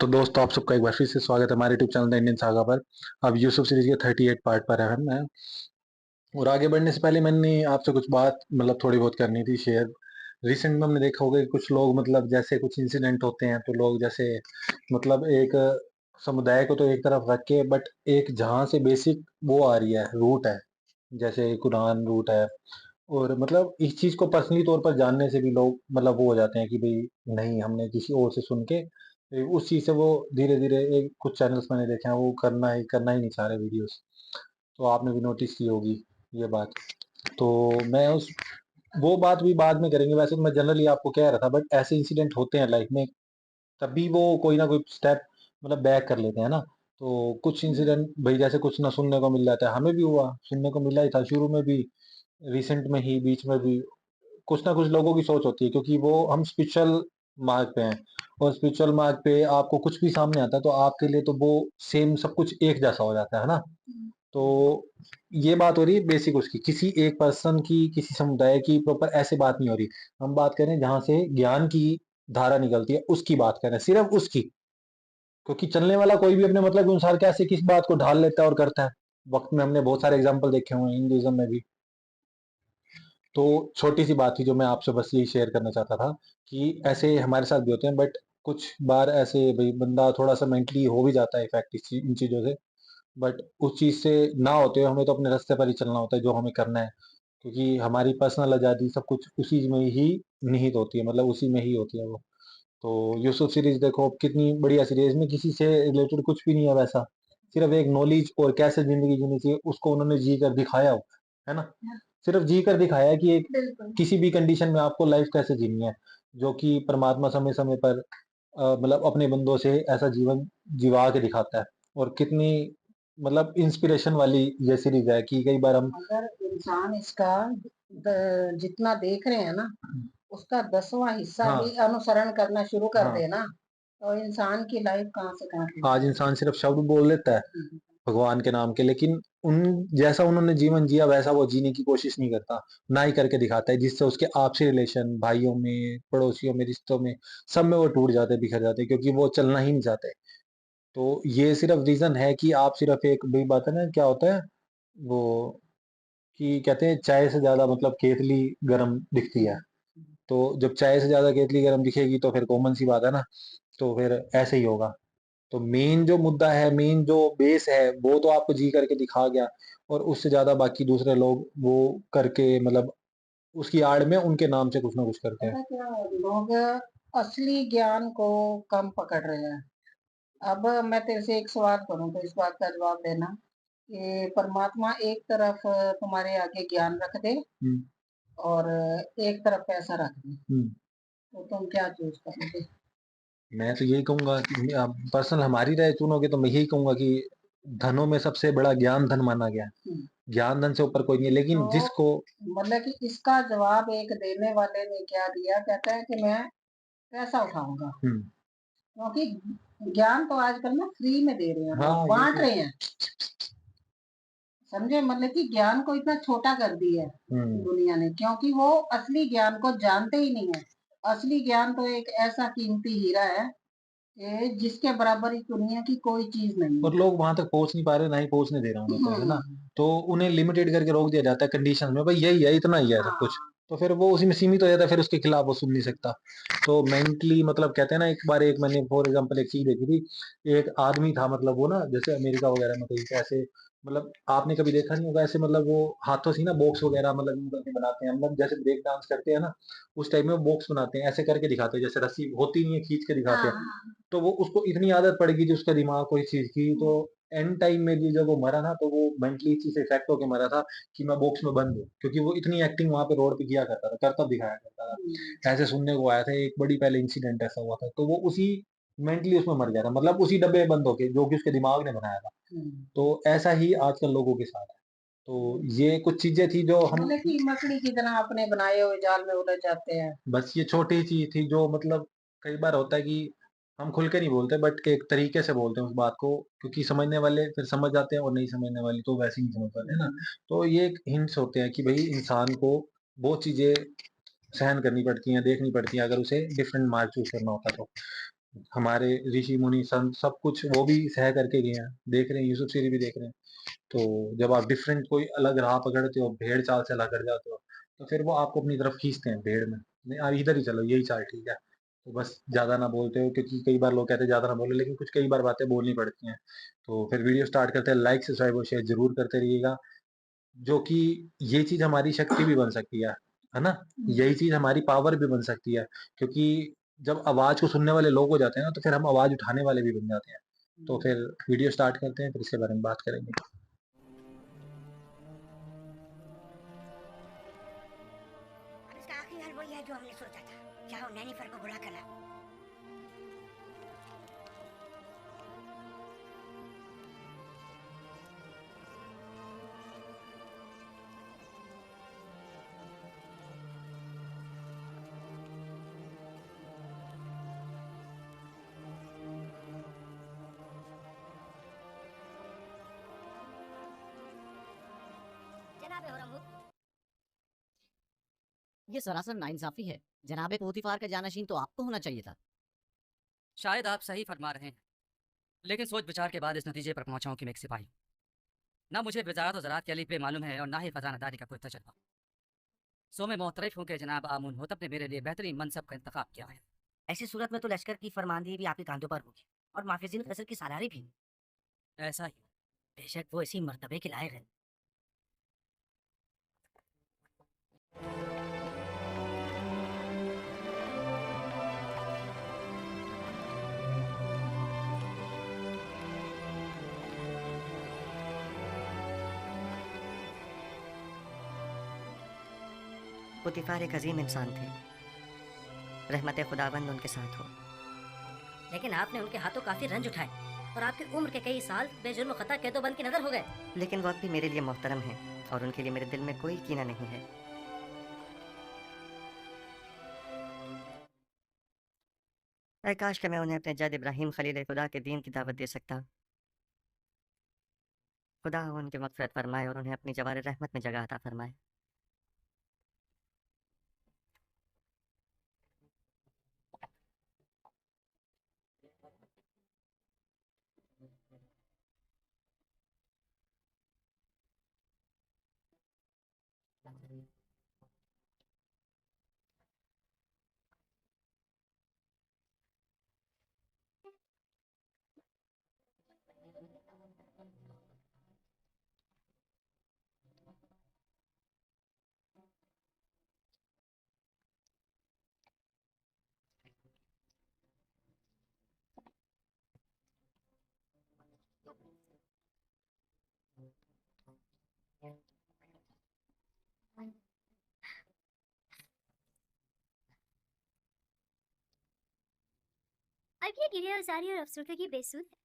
तो दोस्तों आप सबका एक बार फिर से स्वागत है हमारे YouTube channel the Indian saga पर। अब यूसुफ सीरीज के 38 पार्ट पर है हम हैं। और आगे बढ़ने से पहले मैंने आपसे कुछ बात थोड़ी बहुत करनी थी शेयर। रिसेंट में हमने देखा होगा कि कुछ लोग जैसे कुछ इंसिडेंट होते हैं तो लोग जैसे एक समुदाय को तो एक तरफ रख के बट एक जहाँ से बेसिक वो आ रही है रूट है, जैसे कुरान रूट है। और इस चीज को पर्सनली तौर पर जानने से भी लोग वो हो जाते हैं कि भाई नहीं, हमने किसी और से सुन के उस चीज से वो धीरे धीरे एक कुछ चैनल्स मैंने देखे हैं वो करना ही नहीं चाह रहे वीडियोस। तो आपने भी नोटिस की होगी ये बात। तो मैं उस वो बात भी बाद में करेंगे, वैसे तो मैं जनरली आपको कह रहा था बट ऐसे इंसिडेंट होते हैं लाइफ में, तभी वो कोई ना कोई स्टेप बैक कर लेते हैं ना। तो कुछ इंसिडेंट भाई जैसे कुछ ना सुनने को मिल जाता है, हमें भी हुआ, सुनने को मिला ही था शुरू में भी, रिसेंट में ही, बीच में भी। कुछ ना कुछ लोगों की सोच होती है क्योंकि वो हम स्पिरिचुअल मार्ग पे हैं, और स्पिरिचुअल मार्ग पे आपको कुछ भी सामने आता है तो आपके लिए तो वो सेम सब कुछ एक जैसा हो जाता है ना। तो ये बात हो रही है बेसिक उसकी, किसी एक पर्सन की, किसी समुदाय की प्रॉपर ऐसे बात नहीं हो रही। हम बात करें जहां से ज्ञान की धारा निकलती है उसकी बात करें, सिर्फ उसकी। क्योंकि चलने वाला कोई भी अपने मतलब के अनुसार कैसे किस बात को ढाल लेता है और करता है। वक्त में हमने बहुत सारे एग्जाम्पल देखे हुए हैं हिंदुइज्म में भी। तो छोटी सी बात थी जो मैं आपसे बस यही शेयर करना चाहता था कि ऐसे हमारे साथ भी होते हैं बट कुछ बार ऐसे भाई बंदा थोड़ा सा मेंटली हो भी जाता है इफेक्ट इन चीजों से। बट उस चीज से ना होते हुए हमें तो अपने रास्ते पर ही चलना होता है जो हमें करना है। क्योंकि हमारी पर्सनल आजादी सब कुछ उसी में ही निहित होती है, उसी में ही होती है वो। तो यूसुफ सीरीज देखो, अब कितनी बढ़िया सीरीज में किसी से रिलेटेड कुछ भी नहीं है वैसा, सिर्फ एक नॉलेज और कैसे जिंदगी जीनी चाहिए उसको उन्होंने जी कर दिखाया हो, है ना। सिर्फ जी कर दिखाया है कि एक किसी भी कंडीशन में आपको लाइफ कैसे जीनी है, जो कि परमात्मा समय समय पर अपने बंदों से ऐसा जीवन जीवा के दिखाता है। और कितनी इंस्पिरेशन वाली ये सीरीज है कि कई बार हम अगर इंसान इसका जितना देख रहे हैं ना, उसका 10वां हिस्सा हाँ भी अनुसरण करना शुरू कर हाँ, दे ना, तो इंसान की लाइफ कहाँ से कहाँ पहुंच आज जाएगी। इंसान सिर्फ शब्द बोल लेता है भगवान के नाम के, लेकिन उन जैसा उन्होंने जीवन जिया वैसा वो जीने की कोशिश नहीं करता, ना ही करके दिखाता है, जिससे उसके आपसी रिलेशन भाइयों में, पड़ोसियों में, रिश्तों में, सब में वो टूट जाते, बिखर जाते, क्योंकि वो चलना ही नहीं चाहते। तो ये सिर्फ रीजन है कि आप सिर्फ एक भी बात है ना, क्या होता है वो, कि कहते हैं चाय से ज्यादा केतली गर्म दिखती है। तो जब चाय से ज्यादा केतली गर्म दिखेगी तो फिर कॉमन सी बात है ना, तो फिर ऐसे ही होगा। तो मेन जो मुद्दा है, मेन जो बेस है, वो तो आपको जी करके दिखा गया। और उससे ज्यादा बाकी दूसरे लोग वो करके उसकी आड़ में उनके नाम से कुछ ना कुछ करते हैं। पता क्या है, लोग असली ज्ञान को कम पकड़ रहे हैं। अब मैं तेरे से एक सवाल करूं तो इस बात का जवाब देना कि परमात्मा एक तरफ तुम्हारे आगे ज्ञान रख दे हम्म। और एक तरफ पैसा रख दे, हम्म। तो तुम क्या चूज करोगे? मैं तो यही कहूंगा कि पर्सनल हमारी राय चुनोगे तो मैं यही कहूंगा कि धनों में सबसे बड़ा ज्ञान धन माना गया है। ज्ञान धन से ऊपर कोई नहीं है, लेकिन तो जिसको मतलब कि इसका जवाब एक देने वाले ने क्या दिया, कहता है कि मैं पैसा उठाऊंगा, हम्म। क्योंकि ज्ञान तो आजकल ना फ्री में दे रहे हैं, हाँ लोग ये बांट तो। रहे हैं। समझे, मतलब कि ज्ञान को इतना छोटा कर दिया है हम्म। दुनिया ने, क्योंकि वो असली ज्ञान को जानते ही नहीं है। असली ज्ञान तो एक ऐसा कीमती हीरा है कि जिसके बराबर इस दुनिया की कोई चीज नहीं और लोग वहां तक पहुंच नहीं पा रहे, ना ही पहुंचने दे रहे हैं उन्हें, तो है ना। है। तो उन्हें लिमिटेड करके रोक दिया जाता है कंडीशन में, भाई यही है, इतना ही है सब कुछ। हाँ तो फिर वो उसी में सीमित हो जाता है, फिर उसके खिलाफ वो सुन नहीं सकता। तो मेंटली कहते हैं ना, एक बार एक मैंने फॉर एग्जांपल एक चीज देखी थी। एक आदमी था, वो ना जैसे अमेरिका वगैरह में कहीं पे ऐसे, आपने कभी देखा नहीं होगा ऐसे, वो हाथों से ना बॉक्स वगैरह यूं करके बनाते हैं, जैसे ब्रेक डांस करते हैं ना, उस टाइप में बॉक्स बनाते हैं, ऐसे करके दिखाते हैं, जैसे रस्सी होती नहीं है खींच के दिखाते हैं। हाँ तो वो उसको इतनी आदत पड़ गई थी उसका दिमाग को इस चीज की, तो एंड टाइम में भी जब वो मरा ना तो वो मेंटली इस चीज से इफेक्ट होके मरा था कि मैं बॉक्स में बंद हूँ, क्योंकि वो इतनी एक्टिंग वहां पे रोड पे किया करता था, करतब दिखाया करता था। ऐसे सुनने को आया था, एक बड़ी पहले इंसिडेंट ऐसा हुआ था, तो वो उसी मेंटली उसमें मर गया था, उसी डब्बे में बंद होके जो कि उसके दिमाग ने बनाया था। तो ऐसा ही आजकल लोगों के साथ है। तो ये कुछ चीजें थी जो हम, मतलब कि मकड़ी की तरह अपने बनाए हुए जाल में उलझ जाते हैं। बस ये छोटी चीज थी जो कई बार होता है कि हम खुल के नहीं बोलते बट एक तरीके से बोलते हैं उस बात को, क्योंकि समझने वाले फिर समझ जाते हैं और नहीं समझने वाले तो वैसे ही नहीं समझ पाते, है ना। तो ये एक हिंट्स होते हैं कि भाई इंसान को बहुत चीजें सहन करनी पड़ती हैं, देखनी पड़ती हैं, अगर उसे डिफरेंट मार्ग चूज करना होता तो। हमारे ऋषि मुनि संत सब कुछ वो भी सह करके गए हैं, देख रहे हैं, यूसुफ सीरी भी देख रहे हैं। तो जब आप डिफरेंट कोई अलग राह पकड़ते हो, भेड़ चाल से अलग कर जाते हो, तो फिर वो आपको अपनी तरफ खींचते हैं भेड़ में, नहीं आप इधर ही चलो, यही चाल ठीक है। तो बस ज़्यादा ना बोलते हो, क्योंकि कई बार लोग कहते हैं ज़्यादा ना बोलो, लेकिन कुछ कई बार बातें बोलनी पड़ती हैं। तो फिर वीडियो स्टार्ट करते हैं, लाइक, सब्सक्राइब और शेयर ज़रूर करते रहिएगा, जो कि ये चीज़ हमारी शक्ति भी बन सकती है ना? यही चीज़ हमारी पावर भी बन सकती है, क्योंकि जब आवाज़ को सुनने वाले लोग हो जाते हैं ना, तो फिर हम आवाज़ उठाने वाले भी बन जाते हैं। तो फिर वीडियो स्टार्ट करते हैं, फिर इसके बारे में बात करेंगे। अब इसका आखिरी हल वही है जो हमने सोचा था। जाओ नैनीफर को बुला कर लाओ। जनाब होरमुख, ये सरासर नाइंसाफी है। जनाबे पोतीफार का जानशीन तो आपको होना चाहिए था। शायद आप सही फरमा रहे हैं, लेकिन सोच विचार के बाद इस नतीजे पर पहुंचा हूं कि मैं एक सिपाही हूं। ना मुझे वजारत और ज़राअत के अलीफ़बे मालूम है और ना ही खजानादारी का कोई तजर्बा। सो मैं मोहतरफ हूं कि जनाब आमून होतब ने मेरे लिए बेहतरीन मनसब का इंतखाब किया है। ऐसी सूरत में तो लश्कर की फरमानदेही भी आपके कांधों पर होगी और माफिजिन कसर की सालारी भी। ऐसा ही। बेशक वो इसी मर्तबे के लायक है। पुतिफार एक अजीम इंसान थे, रहमत खुदावंद उनके साथ हो। लेकिन आपने उनके हाथों काफी रंज उठाए और आपकी उम्र के कई साल बेजुर्म खता कैदोबंद की नजर हो गए। लेकिन वो अब भी मेरे लिए मोहतरम हैं और उनके लिए मेरे दिल में कोई कीना नहीं है। ऐ काश कि मैं उन्हें अपने जद इब्राहिम खलील खुदा के दीन की दावत दे सकता। खुदा उनकी मग़फ़िरत फरमाए और उन्हें अपनी जवार रहमत में जगह अता फरमाए। अब ये गिरियाज़ारी और अफसरदगी बेसुध है।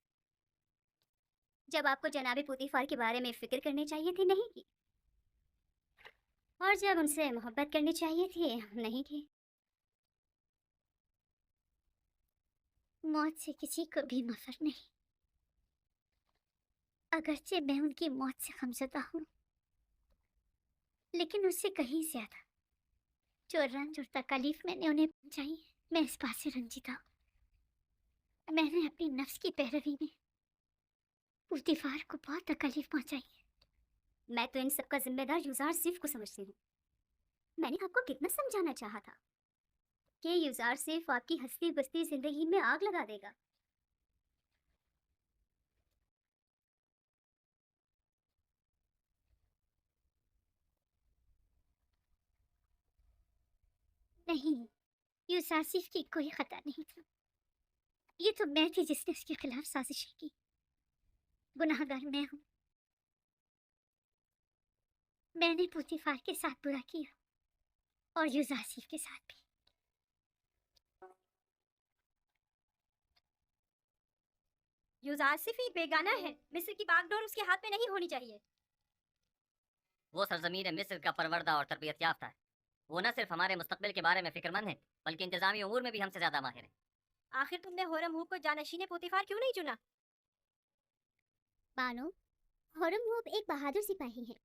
जब आपको जनाबे पुतीफार के बारे में फिक्र करनी चाहिए थी, नहीं की, और जब उनसे मोहब्बत करनी चाहिए थी, नहीं की। मौत से किसी को भी मफर नहीं, अगरचे मैं उनकी मौत से गमज़दा हूँ, लेकिन उससे कहीं ज्यादा जो रंज और तकलीफ मैंने उन्हें पहुंचाई है, मैं इस बात से रंजिता हूँ। मैंने अपनी नफ्स की पैरवी में पुतीफार को बहुत तकलीफ पहुंचाई है। मैं तो इन सब का जिम्मेदार यूज़ार सिर्फ को समझती हूँ। मैंने आपको कितना समझाना चाहा था कि यूज़ार सिर्फ आपकी हंसती बसती जिंदगी में आग लगा देगा। नहीं, यूज़ार सिर्फ की कोई खता नहीं था। ये तो मैं थी जिसने उसके खिलाफ साजिश की। गुनाहगार मैं हूँ। मैंने पुतीफार के साथ बुरा किया और यूज़ार के साथ भी। यूज़ासिफ ही बेगाना है। मिस्र की बागडोर उसके हाथ में नहीं होनी चाहिए। वो सरजमीन मिस्र का परवरदा और तरबियत याफ्ता है। वो न सिर्फ हमारे मुस्तकबिल के बारे में फिक्रमंद है, बल्कि इंतजामी उमूर में भी हमसे ज्यादा माहिर है। आखिर तुमने होरम को जानशीन पुतीफार क्यों नहीं चुना? बानो, होरम एक बहादुर सिपाही है।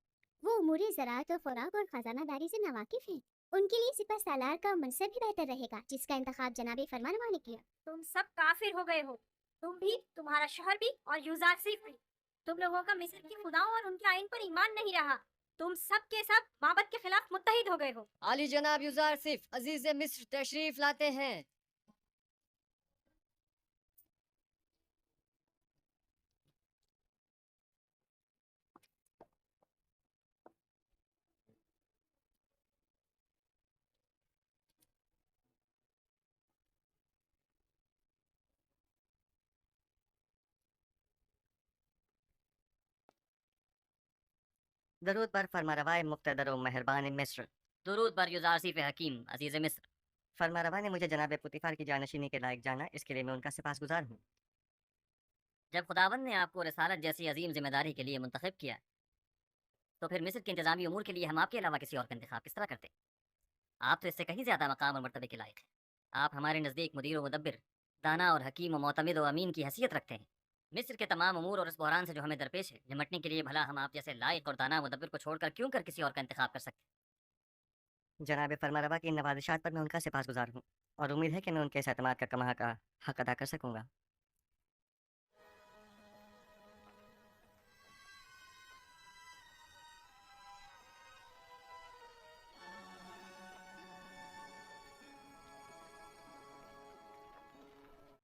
वो उमूरी ज़राअत और खुराक और खजानादारी से नावाकिफ है। उनके लिए सिपह सालार का मनसब ही बेहतर रहेगा, जिसका इंतखाब जनाब फरमानवा ने किया। तुम सब काफिर हो गए हो, तुम भी, तुम्हारा शहर भी और यूजारसीफ भी। तुम लोगों का मिस्र की खुदाओं और उनके आइन पर ईमान नहीं रहा। तुम सब के सब माबद के खिलाफ मुत्तहिद हो गए हो। आली जनाब यूजारसिफ अजीज मिस्र तशरीफ लाते हैं। दरूद पर फरमारवाए मुक़्तदर व मेहरबान मिस्र। दुरूद पर युज़ारसीफ़ हकीम अजीज़ मिस्र। फरमारवा ने मुझे जनाब पुतिफार की जानशीनी के लायक जाना, इसके लिए मैं उनका सिपासगुजार हूँ। जब खुदावंद ने आपको रसालत जैसी अजीम जिम्मेदारी के लिए मुंतखब किया, तो फिर मिस्र के इंतजामी उमूर के लिए हम आपके अलावा किसी और का इंतखाब किस तरह करते? आप तो इससे कहीं ज़्यादा मकाम और मर्तबे के लायक हैं। आप हमारे नज़दीक मुदीर व मुदब्बिर, दाना और हकीम व मोतमिद व अमीन की हैसियत रखते हैं। मिस्र के तमाम उमूर और इस बहरान से जो हमें दरपेश है, निमटने के लिए भला हम आप जैसे लायक और दाना मुदब्बिर को छोड़कर क्यों कर किसी और का इंतखाब कर सकते? जनाब फरमारवा की इन नवाजिशात पर मैं उनका सिपासगुजार हूँ और उम्मीद है कि मैं उनके इस एतमाद का कमा का हक अदा कर सकूँगा।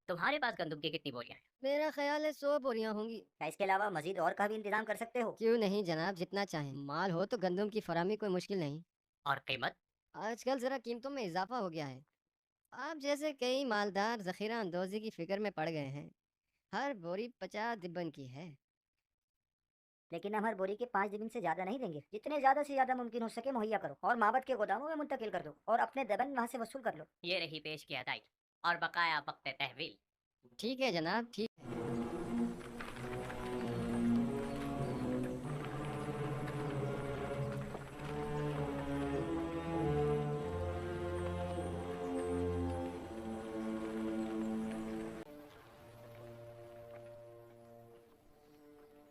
तुम्हारे पास गंदम की कितनी बोरियां हैं? मेरा ख्याल है 100 बोरियां होंगी। क्या इसके अलावा मजीद और का भी इंतजाम कर सकते हो? क्यों नहीं जनाब, जितना चाहें। माल हो तो गंदम की फरामी कोई मुश्किल नहीं। और कीमत? आजकल जरा कीमतों में इजाफा हो गया है। आप जैसे कई मालदार जखीरा अंदोजी की फिक्र में पड़ गए हैं। हर बोरी 50 दिब्बन की है। लेकिन हम हर बोरी के 5 दिन से ज्यादा नहीं देंगे। जितने ज्यादा से ज्यादा मुमकिन हो सके मुहैया करो और माबद के गोदामों में मुंतकिल कर दो और अपने दबन वहाँ से वसूल कर लो। ये रही पेश की अदाई और बकाया वक्त तहवील। ठीक है जनाब, ठीक है।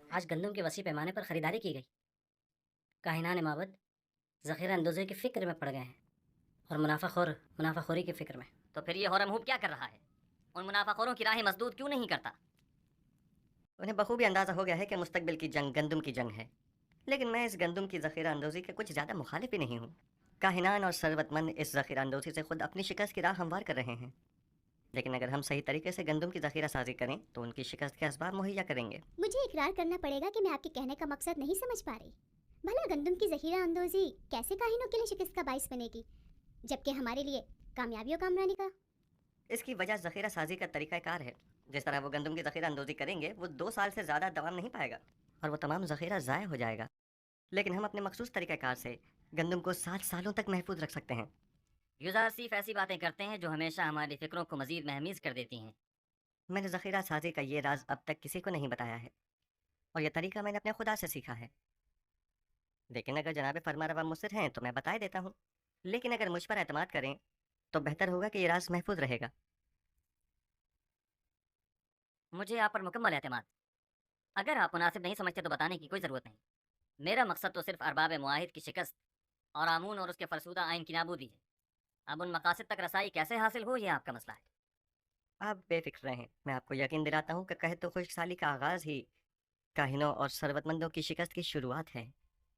आज गंदम के वसी पैमाने पर खरीदारी की गई। काहिनान माबद जखीरा अंदोजे की फिक्र में पड़ गए हैं और मुनाफाखोरी की फिक्र में। तो फिर ये हौरमहूब क्या कर रहा है? उन मुनाफाखोरों की राहें मसदूद क्यों नहीं करता? उन्हें बखूबी अंदाज़ा हो गया है कि मुस्तकबिल की जंग गंदम की जंग है। लेकिन मैं इस गंदम की ज़ख़ीरा अंदोज़ी के कुछ ज़्यादा मुखालिफ ही नहीं हूँ। काहिनान और सरवतमंद इस ज़ख़ीरा अंदोज़ी से खुद अपनी शिकस्त की राह हमवार कर रहे हैं। लेकिन अगर हम सही तरीके से गंदम की ज़ख़ीरा साजी करें तो उनकी शिकस्त के असबाब मुहैया करेंगे। मुझे इकरार करना पड़ेगा कि मैं आपके कहने का मकसद नहीं समझ पा रही। भला गंदम की जखीरा अंदोजी कैसे काहिनों के लिए शिकस्त का बाइस बनेगी, जबकि हमारे लिए कामयाबी और कामरानी का? इसकी वजह ज़ख़ीरा साजी का तरीक़ाकार है। जिस तरह वो गंदम की ज़ख़ीरा अंदोज़ी करेंगे वो 2 साल से ज़्यादा दवाम नहीं पाएगा और वो तमाम ज़ख़ीरा ज़ाय हो जाएगा। लेकिन हम अपने मखसूस तरीक़ाकार से गंदम को 7 सालों तक महफूज रख सकते हैं। युज़ारसीफ़ ऐसी बातें करते हैं जो हमेशा हमारी फ़िक्रों को मज़ीद महमीज़ कर देती हैं। मैंने ज़ख़ीरा साजी का ये राज अब तक किसी को नहीं बताया है और यह तरीका मैंने अपने खुदा से सीखा है। लेकिन अगर जनाब फरमारवा मुसिर हैं तो मैं बता देता हूँ। लेकिन अगर मुझ पर एतमाद करें तो बेहतर होगा कि ये राज महफूज रहेगा। मुझे आप पर मुकम्मल एतमाद। अगर आप मुनासिब नहीं समझते तो बताने की कोई ज़रूरत नहीं। मेरा मकसद तो सिर्फ अरबाब मुआहिद की शिकस्त और आमून और उसके फरसूदा आइन की नाबूदी है। अब उन मकासद तक रसाई कैसे हासिल हो, यह आपका मसला है। आप बेफिक्र रहें, मैं आपको यकीन दिलाता हूँ कि कहे तो खुशहाली का आगाज़ ही काहिनों और सरवतमंदों की शिकस्त की शुरुआत है।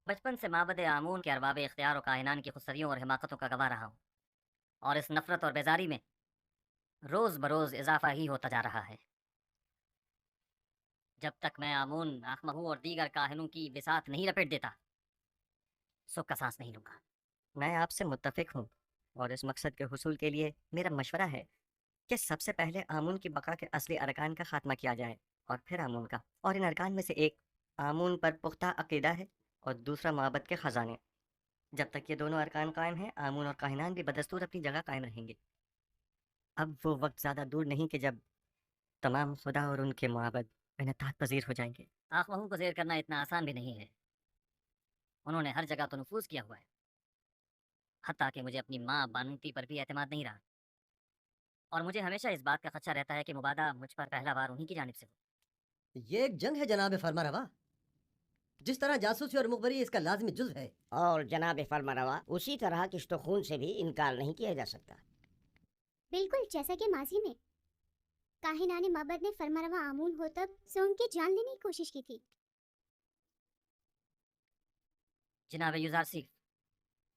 बचपन से माबद आमून के अरबाब इख्तियार और काहिनान की खुदसरियों और हिमाकतों का गवाह रहा हूँ और इस नफ़रत और बेजारी में रोज़ बरोज़ इजाफा ही होता जा रहा है। जब तक मैं आमून, आखमहू और दीगर काहिनों की बिसात नहीं लपेट देता, सुख का सांस नहीं लूँगा। मैं आपसे मुत्तफिक हूँ और इस मकसद के हुसूल के लिए मेरा मशवरा है कि सबसे पहले आमून की बका के असली अरकान का खात्मा किया जाए और फिर आमून का। और इन अरकान में से एक आमून पर पुख्ता अकीदा है और दूसरा माबद के ख़जाने। जब तक ये दोनों अरकान कायम हैं, आमून और काहिनान भी बदस्तूर अपनी जगह कायम रहेंगे। अब वो वक्त ज़्यादा दूर नहीं कि जब तमाम खुदा और उनके माबद इनतात पजीर हो जाएंगे। आखमहू को ज़ेर करना इतना आसान भी नहीं है। उन्होंने हर जगह तो नफूज किया हुआ है, हत्ता कि मुझे अपनी माँ बानूती पर भी एतमाद नहीं रहा और मुझे हमेशा इस बात का खदशा रहता है कि मुबादा मुझ पर पहला बार उन्हीं की जानिब से हो। ये एक जंग है जनाब फरमारवा। जिस तरह जासूसी और मुखबरी इसका लाजमी जुज़ है। और जनाब फरमानवा उसी तरह किश्तो खून से भी इनकार नहीं किया जा सकता। बिल्कुल जैसा कि माजी में काहिनाने माबद ने फरमारवा आमून हो तब से उनकी जान लेने की कोशिश की थी। जनाब युजारसी,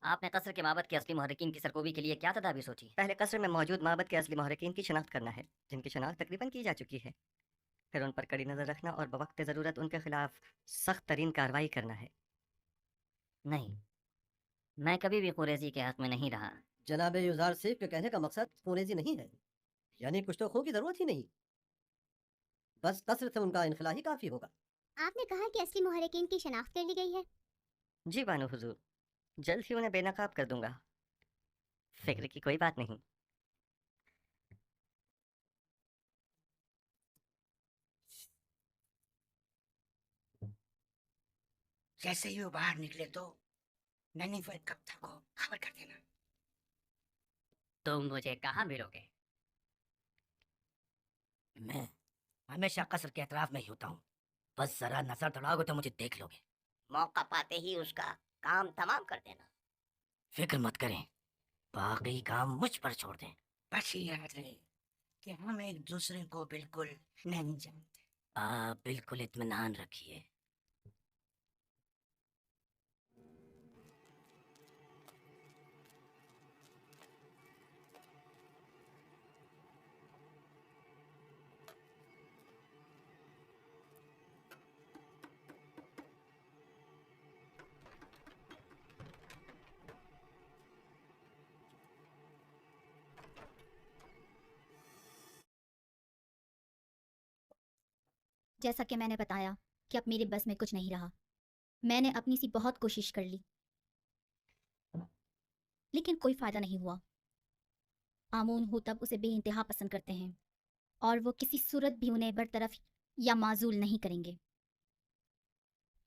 आपने कसर के माबद के असली महरकीन की सरकोबी के लिए क्या तदाबीर सोची? पहले कसर में मौजूद माबद के असली महरकीन की शनाख्त करना है, जिनकी शनाख्त तकरीबन की जा चुकी है। फिर उन पर कड़ी नज़र रखना और बवक्त ज़रूरत उनके खिलाफ सख्त तरीन कार्रवाई करना है। नहीं, मैं कभी भी कुरैशी के हक में नहीं रहा। जनाब युजार सेफ के कहने का मकसद कुरैशी नहीं है, यानी कुछ तो खो की जरूरत ही नहीं, बस कसर से उनका इनखला ही काफी होगा। आपने कहा कि असली मुहर्रिकीन की शनाख्त कर ली गई है। जी बानो हुजूर, जल्द ही उन्हें बेनकाब कर दूंगा, फिक्र की कोई बात नहीं। जैसे ही वो बाहर निकले तो नन्ही फिर कप्तान को खबर कर देना। तुम मुझे कहाँ मिलोगे? मैं हमेशा कसर के अतराफ में ही होता हूँ, बस जरा नजर दौड़ाओगे तो मुझे देख लोगे। मौका पाते ही उसका काम तमाम कर देना। फिक्र मत करें, बाकी काम मुझ पर छोड़ दें। बस याद रहे कि हम एक दूसरे को बिल्कुल नहीं जानते। आप बिल्कुल इत्मीनान रखिए। जैसा कि मैंने बताया कि अब मेरे बस में कुछ नहीं रहा। मैंने अपनी सी बहुत कोशिश कर ली, लेकिन कोई फायदा नहीं हुआ। आमून हो तब उसे बेइंतहा पसंद करते हैं और वो किसी सूरत भी उन्हें बरतरफ या माजूल नहीं करेंगे।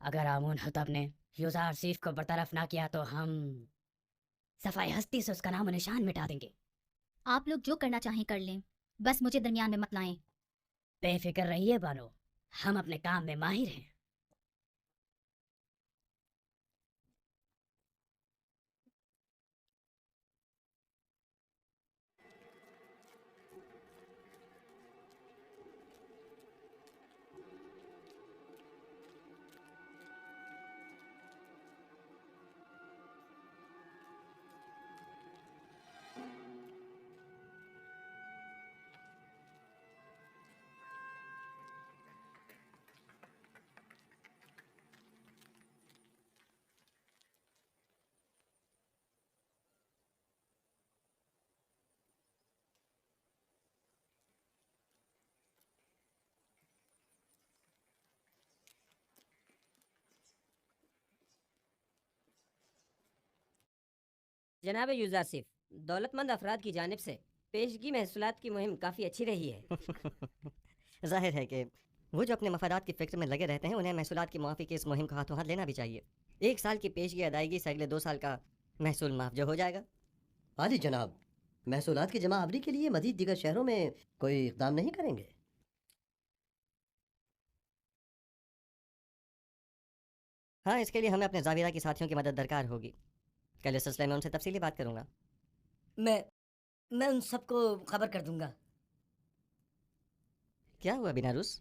अगर आमून हतब ने यूजार सीफ को बरतरफ ना किया तो हम सफाई हस्ती से उसका नाम निशान मिटा देंगे। आप लोग जो करना चाहें कर लें, बस मुझे दरमियान में मत लाएं। बेफिक्र रहिए बानो, हम अपने काम में माहिर हैं। जनाब यूजासिफ, दौलतमंद अफराद की जानिब से पेशगी महसूलात की मुहिम काफ़ी अच्छी रही है। जाहिर है कि वो जो अपने मफादात की फिक्र में लगे रहते हैं, उन्हें महसूलात की मुआफ़ी की इस मुहिम को हाथों हाथ लेना भी चाहिए। 1 साल की पेशगी अदायगी से अगले 2 साल का महसूल माफ जो हो जाएगा। आदि जनाब, महसूलात की जमा आवरी के लिए मजीद दीगर शहरों में कोई इकदाम नहीं करेंगे? हाँ, इसके लिए हमें अपने ज़ाविरा के साथियों की मदद दरकार होगी। कल इस सिलसिले में उनसे तफसीली बात करूँगा। मैं उन सबको खबर कर दूंगा। क्या हुआ बिनारुस?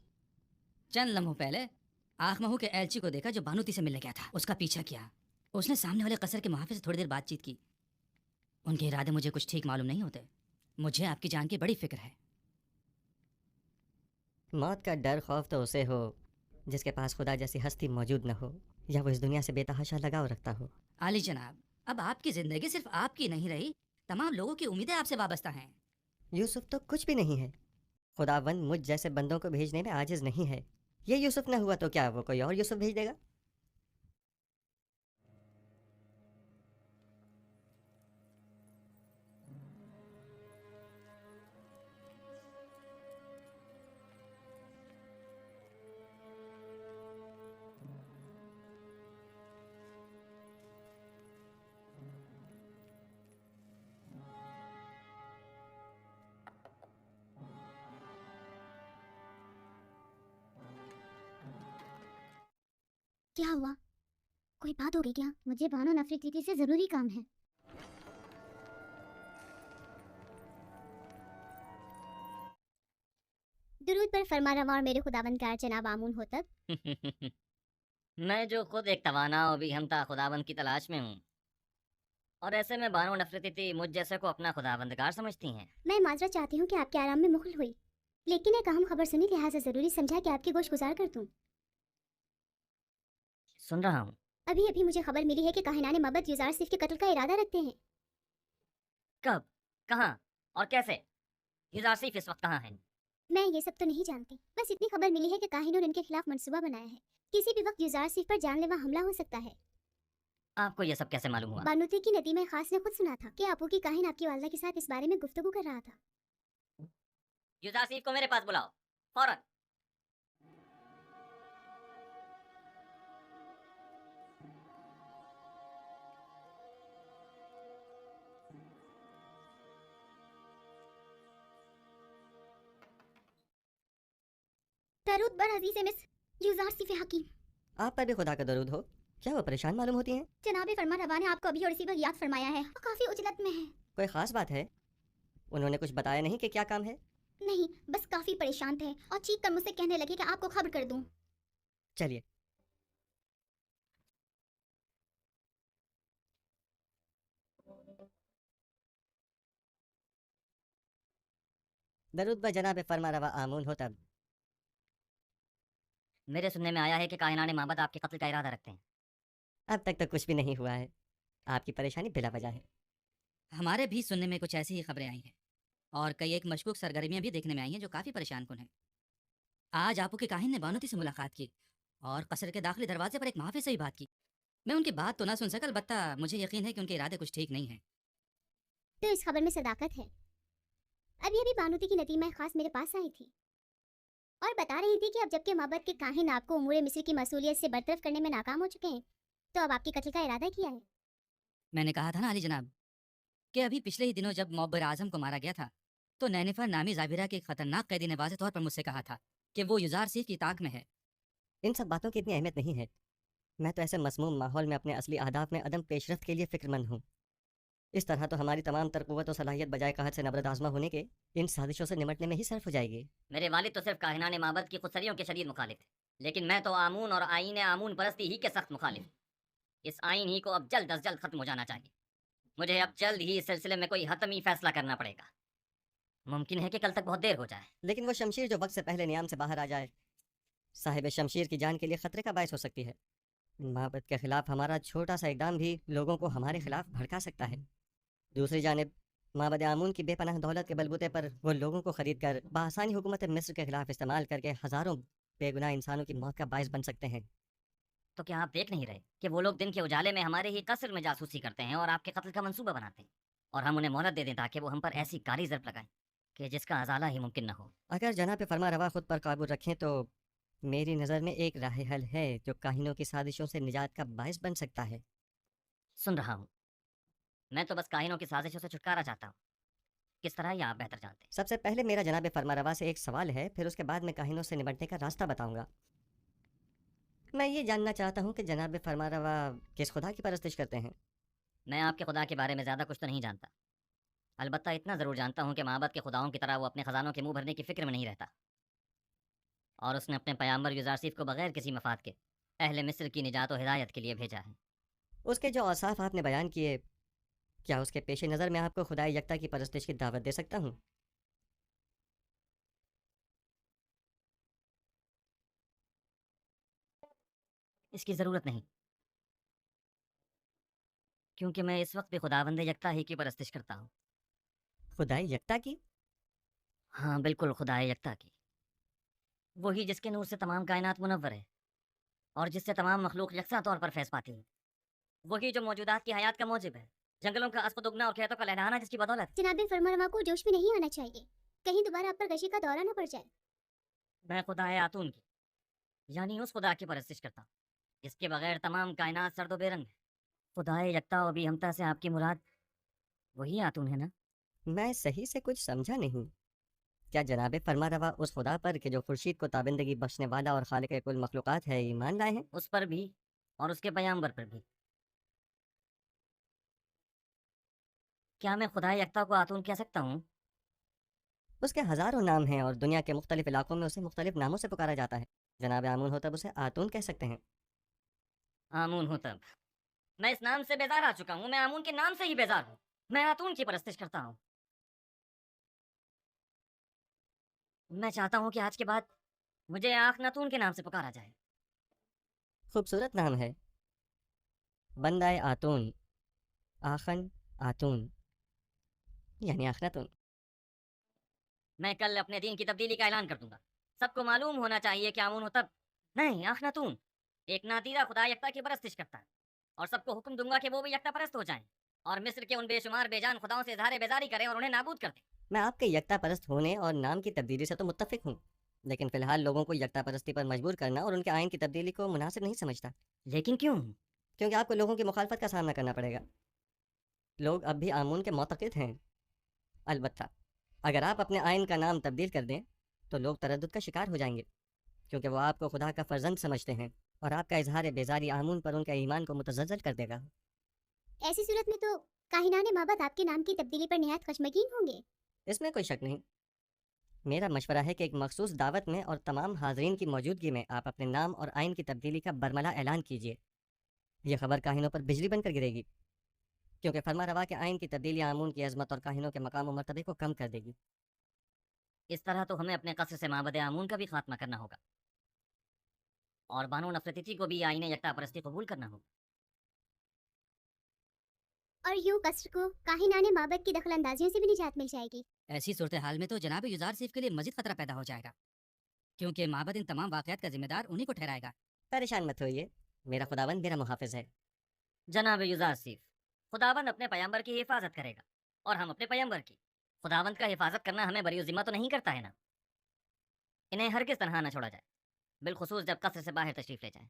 चंद लम्हों पहले आखमहू के एलची को देखा जो बानूती से मिलने गया था। उसका पीछा किया। उसने सामने वाले कसर के मुहाफिज से थोड़ी देर बातचीत की। उनके इरादे मुझे कुछ ठीक मालूम नहीं होते। मुझे आपकी जान की बड़ी फिक्र है। मौत का डर खौफ तो उसे हो जिसके पास खुदा जैसी हस्ती मौजूद न हो, या वो इस दुनिया से बेतहाशा लगाव रखता हो। आली जनाब, अब आपकी जिंदगी सिर्फ आपकी नहीं रही, तमाम लोगों की उम्मीदें आपसे वाबस्ता हैं। यूसुफ तो कुछ भी नहीं है। खुदावंद मुझ जैसे बंदों को भेजने में आजिज नहीं है। ये यूसुफ न हुआ तो क्या वो कोई और यूसुफ भेज देगा? क्या हुआ? कोई बात हो गई क्या? मुझे बानो नफरीती से जरूरी काम है। दुरूद पर फरमा रवा और मेरे खुदाबंदगार जनाब आमून हो तब। मैं जो खुद एक तवाना और बेहमता खुदाबंद की तलाश में हूँ, और ऐसे में बानो नफरती मुझ जैसे को अपना खुदाबंदगार समझती हैं। मैं माजरा चाहती हूँ कि आपके आराम में मुखल हुई, लेकिन एक अहम खबर सुनी, लिहाजा जरूरी समझा कि आपकी गोश गुजार कर दूं। सुन रहा हूँ। अभी अभी मुझे खबर मिली है कि काहिनाने मबद युजार सिफ के कत्ल का इरादा रखते हैं। कब, कहाँ और कैसे? युजारसिफ इस वक्त कहाँ है? मैं ये सब तो नहीं जानती, बस इतनी खबर मिली है कि काहिनों ने इनके खिलाफ मंसूबा बनाया है। किसी भी वक्त युजार सिफ पर जानलेवा हमला हो सकता है। आपको यह सब कैसे मालूम हुआ? बानुती की नदी में खास ने खुद सुना था कि आपू की काहिन आपकी वालदा के साथ इस बारे में गुफ्तगू कर रहा था। युजारसिफ को मेरे पास बुलाओ, फौरन। दरूद बर अजीज मिस युजार सिफ हकीम। आप पर भी खुदा का दरूद हो। क्या वो परेशान मालूम होती हैं? जनाब फरमा रवा ने आपको अभी और इसी वक्त याद फरमाया है और काफी उजलत में है। कोई खास बात है? उन्होंने कुछ बताया नहीं कि क्या काम है? नहीं, बस काफी परेशान थे और चीख कर मुझसे कहने लगे कि आपको खबर कर दूं। चलिए। दरूद ब जनाब फरमा रवा आमून हो तब। मेरे सुनने में आया है कि कायनाने माबद आपके कत्ल का इरादा रखते हैं। अब तक तो कुछ भी नहीं हुआ है। आपकी परेशानी बिला वजह है। हमारे भी सुनने में कुछ ऐसी ही खबरें आई हैं, और कई एक मशकूक सरगर्मियां भी देखने में आई हैं जो काफ़ी परेशान कुन हैं। आज आपू के काहिन ने बानुती से मुलाकात की और कसर के दाखिली दरवाजे पर एक मुहाफिज से ही बात की। मैं उनकी बात तो ना सुन सका, अलबत्ता मुझे यकीन है कि उनके इरादे कुछ ठीक नहीं हैं। तो इस खबर में सदाकत है। अभी अभी बानुती की नदीमा खास मेरे पास आई थी और बता रही थी कि अब जबकि माबद के काहिन आपको उमूर मिस्र की मसूलियत से बरतरफ करने में नाकाम हो चुके हैं, तो अब आपके कत्ल का इरादा किया है। मैंने कहा था ना अली जनाब कि अभी पिछले ही दिनों जब मौबर आजम को मारा गया था, तो नैनिफर नामी जाबिरा के खतरनाक कैदी ने वाज़ेह तौर पर मुझसे कहा था कि वो युजार सिफ की ताक में है। इन सब बातों की इतनी अहमियत नहीं है। मैं तो ऐसे मसमूम माहौल में अपने असली अहदाफ में अदम पेशरफ्त के लिए फ़िक्रमंद हूँ। इस तरह तो हमारी तमाम तर क़ुव्वत और सलाहियत बजाय कहत से नबरद आज़मा होने के इन साजिशों से निमटने में ही सर्फ हो जाएगी। मेरे वालिद तो सिर्फ काहिनाने माबद की खुदसरियों के शदीद मुखालिफ थे, लेकिन मैं तो आमून और आईन आमून परस्ती ही के सख्त मुखालिफ। इस आइन ही को अब जल्द अज जल्द खत्म हो जाना चाहिए। मुझे अब जल्द ही इस सिलसिले में कोई हतमी फैसला करना पड़ेगा। मुमकिन है कि कल तक बहुत देर हो जाए। लेकिन वो शमशीर जो वक्त से पहले नियाम से बाहर आ जाए, साहिब शमशीर की जान के लिए ख़तरे का बायस हो सकती है। माबद के खिलाफ हमारा छोटा सा इकदाम भी लोगों को हमारे खिलाफ भड़का सकता है। दूसरी जानिब माबद आमून की बेपनाह दौलत के बलबूते पर वो लोगों को खरीद कर बआसानी हुकूमत मिस्र के खिलाफ इस्तेमाल करके हज़ारों बेगुनाह इंसानों की मौत का बायस बन सकते हैं। तो क्या आप देख नहीं रहे कि वो लोग दिन के उजाले में हमारे ही कसर में जासूसी करते हैं और आपके कत्ल का मंसूबा बनाते हैं, और हम उन्हें मोहलत दे दें ताकि वो हम पर ऐसी कारी ज़र्ब लगाएं कि जिसका अजाला ही मुमकिन न हो। अगर जनाब फरमा रवा खुद पर काबू रखें तो मेरी नज़र में एक राह हल है जो काहिनों की साजिशों से निजात का बायस बन सकता है। सुन रहा हूँ। मैं तो बस काहिनों की साजिशों से छुटकारा चाहता हूँ। किस तरह, यह आप बेहतर जानते हैं। सबसे पहले मेरा जनाब फरमा रवा से एक सवाल है, फिर उसके बाद मैं काहिनों से निपटने का रास्ता बताऊंगा। मैं ये जानना चाहता हूँ कि जनाब फरमा रवा किस खुदा की परस्तिश करते हैं? मैं आपके खुदा के बारे में ज़्यादा कुछ तो नहीं जानता, अलबत्ता इतना ज़रूर जानता हूँ कि माबद के खुदाओं की तरह वो अपने ख़जानों के मुंह भरने की फ़िक्र में नहीं रहता, और उसने अपने पैगंबर युजारसिफ को बगैर किसी मफाद के अहले मिस्र की निजात और हिदायत के लिए भेजा है। उसके जो औसाफ आपने बयान किए, क्या उसके पेश नज़र में आपको खुदाई यकता की परस्तिश की दावत दे सकता हूँ? इसकी ज़रूरत नहीं, क्योंकि मैं इस वक्त भी खुदावंद यकता ही की परस्तिश करता हूँ। खुदाई यकता की? हाँ बिल्कुल, खुदाए यकता की। वही जिसके नूर से तमाम कायनात मुनव्वर है और जिससे तमाम मखलूक यकसा तौर पर फैज़ पाती है। वही जो मौजूदात की हयात का मौजिब है, जंगलों का अस्पत उगना और खेतों का लहराना जिसकी बदौलत। जनाब फरमा रवा को जोश में नहीं आना चाहिए, कहीं दोबारा आप पर गशी का दौरा न पड़ जाए। मैं खुदाए आतून की, यानी उस खुदा की परस्तिश करता हूँ जिसके बगैर तमाम कायनात सर्द बेरंग है। खुदाए यकता और बेहमता से आपकी मुराद वही आतून है ना? मैं सही से कुछ समझा नहीं। क्या जनाब फरमा रवा उस खुदा पर कि जो खुर्शीद को ताबिंदगी बख्शने वाला और खालिक कुल मखलूक़ात है ईमान लाए हैं? उस पर भी और उसके पैगंबर पर भी। क्या मैं खुदा यकता को आतून कह सकता हूँ? उसके हज़ारों नाम हैं और दुनिया के मुख्तलिफ इलाकों में उसे मुख्तलिफ नामों से पुकारा जाता है। जनाब आमून हो तब उसे आतून कह सकते हैं। आमून हो तब। मैं इस नाम से बेजार आ चुका हूँ, मैं आमून के नाम से ही बेजार हूँ। मैं आतून की परस्तिश करता हूँ। मैं चाहता हूँ कि आज के बाद मुझे आखनातून के नाम से पुकारा जाए। खूबसूरत नाम है, बंदाए आतून, आखन आतून, यानी आखनातून। मैं कल अपने दीन की तब्दीली का ऐलान कर दूंगा। सबको मालूम होना चाहिए कि आमून हो तब नहीं, आखनातून एक नातीरा खुदा यकता की परस्तिश करता है। और सबको हुक्म दूंगा कि वो भी यकता परस्त हो जाएं और मिस्र के उन बेशुमार बेजान खुदाओं से इजहार बेजारी करें और उन्हें नाबूद कर दें। मैं आपके यकता परस्त होने और नाम की तब्दीली से तो मुत्तफिक हूँ, लेकिन फ़िलहाल लोगों को यकता परस्ती पर मजबूर करना और उनके आइन की तब्दीली को मुनासिब नहीं समझता। लेकिन क्यों? क्योंकि आपको लोगों की मुखालफत का सामना करना पड़ेगा। लोग अब भी आमून के मोतक़िद हैं। अलबत्ता अगर आप अपने आइन का नाम तब्दील कर दें तो लोग तरद्दुद का शिकार हो जाएंगे, क्योंकि वो आपको खुदा का फर्जंद समझते हैं और आपका इजहार बेजारी आमून पर उनके ईमान को मुतज़्ज़ल कर देगा। ऐसी सूरत में तो काहिनाने माबद आपके नाम की तब्दीली पर निहायत खुशमगीन होंगे। इसमें कोई शक नहीं। मेरा मशवरा है कि एक मखसूस दावत में और तमाम हाजरीन की मौजूदगी में आप अपने नाम और आइन की तब्दीली का बरमला ऐलान कीजिए। यह खबर काहिनों पर बिजली बनकर गिरेगी, क्योंकि फरमा रवा के आइन की तब्दीली आमून की अजमत और काहिनों के मकाम और मर्तबे को कम कर देगी। इस तरह तो हमें अपने कसर से माबद आमून का भी खात्मा करना होगा और बानो नफरती को भी आईने यकता परस्ती कबूल करना होगा। और यूं कसर को काहिनाने माबद की दखल अंदाजियों से भी निजात मिल जाएगी। ऐसी सूरत हाल में तो जनाब युजार सिर्फ के लिए मजीद खतरा पैदा हो जाएगा, क्योंकि माबद इन तमाम वाक़यात का जिम्मेदार उन्हीं को ठहराएगा। परेशान मत होइए, मेरा खुदावंद मेरा मुहाफिज है। जनाब युजासिफ, खुदावंद अपने पैगंबर की हिफाजत करेगा और हम अपने पैगंबर की। खुदावंद का हिफाजत करना हमें बरी जिम्मा तो नहीं करता है ना। इन्हें हरगिज़ तनहा न छोड़ा जाए, बिलखुसूस जब कसर से बाहर तशरीफ ले जाए।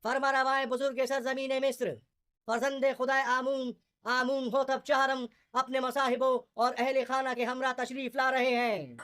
फरमा रवाए बुजुर्ग सरजमीन मिस्र, फर्जंद खुदा आमून आमून हो तब चाहरम अपने मसाहिबों और अहले खाना के हमरा तशरीफ ला रहे हैं।